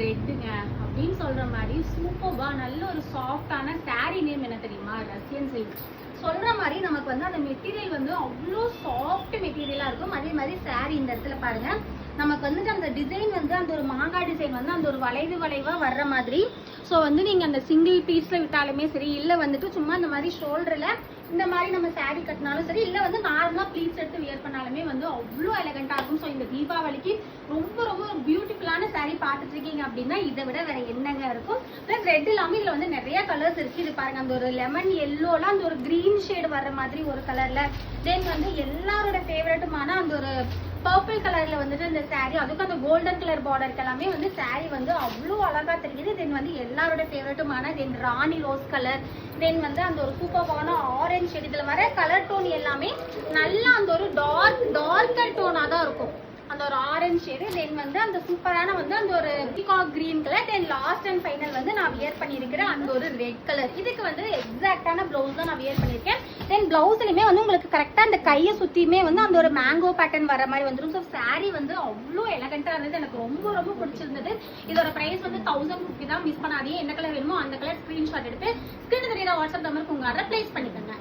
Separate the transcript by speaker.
Speaker 1: ரெட்டுங்க அப்படின்னு சொல்ற மாதிரி சூப்பர்வா நல்ல ஒரு சாஃப்டான சாரி நேம் என்ன தெரியுமா? Russian silk. சொல்ற மாதிரி நமக்கு வந்து அந்த மெட்டீரியல் வந்து அவ்வளோ சாஃப்ட் மெட்டீரியலா இருக்கும். அதே மாதிரி சாரி இந்த இடத்துல பாருங்க, நமக்கு வந்துட்டு அந்த டிசைன் வந்து அந்த ஒரு மாங்காய் டிசைன் வந்து அந்த ஒரு வளைவா வர்ற மாதிரி. ஸோ வந்து நீங்க அந்த சிங்கிள் பீஸ்ல விட்டாலுமே சரி, இல்லை வந்துட்டு சும்மா இந்த மாதிரி ஷோல்டர்ல இந்த மாதிரி நம்ம சாரி கட்டினாலும் சரி, இல்லை வந்து நார்மலா ப்ளீட்ஸ் எடுத்து வியர் பண்ணாலுமே வந்து அவ்வளோ எலகண்டா இருக்கும். ஸோ இந்த தீபாவளிக்கு ரொம்ப ரொம்ப ஒரு பியூட்டிஃபுல்லான சாரி பார்த்துட்டு இருக்கீங்க அப்படின்னா இதை விட வேற என்னங்க இருக்கும். பிளஸ் ரெட் இல்லாமல் இதுல வந்து நிறைய கலர்ஸ் இருக்கு. இது பாருங்க, அந்த ஒரு லெமன் எல்லோல அந்த ஒரு கிரீன் ஷேடு வர்ற மாதிரி ஒரு கலர்ல, தென் வந்து எல்லாரோட ஃபேவரட்டுமான அந்த ஒரு பர்பிள் கலர்ல வந்துட்டு இந்த சாரி, அதுக்கு அந்த கோல்டன் கலர் பார்டருக்கு எல்லாமே வந்து சாரி வந்து அவ்வளோ அழகா தெரியுது. தென் வந்து எல்லாரோட ஃபேவரட்டுமான தென் ராணி ரோஸ் கலர், தென் வந்து அந்த ஒரு சூப்பரான ஆரஞ்சு ஷேட். இதுல வர கலர் டோன் எல்லாமே நல்லா அந்த ஒரு டார்க்கர் டோனா தான் இருக்கும். அந்த ஒரு ஆரஞ்சு ஷேடு, தென் வந்து அந்த சூப்பரான வந்து அந்த ஒரு peacock green colour, then last and final வந்து நான் வியர் பண்ணியிருக்கிறேன் அந்த ஒரு ரெட் கலர். இதுக்கு வந்து எக்ஸாக்டான பிளவுஸ் தான் நான் வியர் பண்ணியிருக்கேன். தென் பிளவுஸ்லையுமே வந்து உங்களுக்கு கரெக்டாக அந்த கையை சுற்றியுமே வந்து அந்த ஒரு மேங்கோ பேட்டர்ன் வர மாதிரி வந்துடும். ஸோ சாரி வந்து அவ்வளோ எலகண்டாக இருந்தது, எனக்கு ரொம்ப ரொம்ப பிடிச்சிருந்தது. இதோட ப்ரைஸ் வந்து 1050 தான். மிஸ் பண்ணாதீங்க. என்ன கலர் வேணுமோ அந்த கலர் ஸ்க்ரீன்ஷாட் எடுத்து ஸ்க்ரீன் தெரியுற வாட்ஸ்அப் நம்பருக்கு உங்கள் ஆர்டர் ப்ளேஸ் பண்ணிக்கோங்க.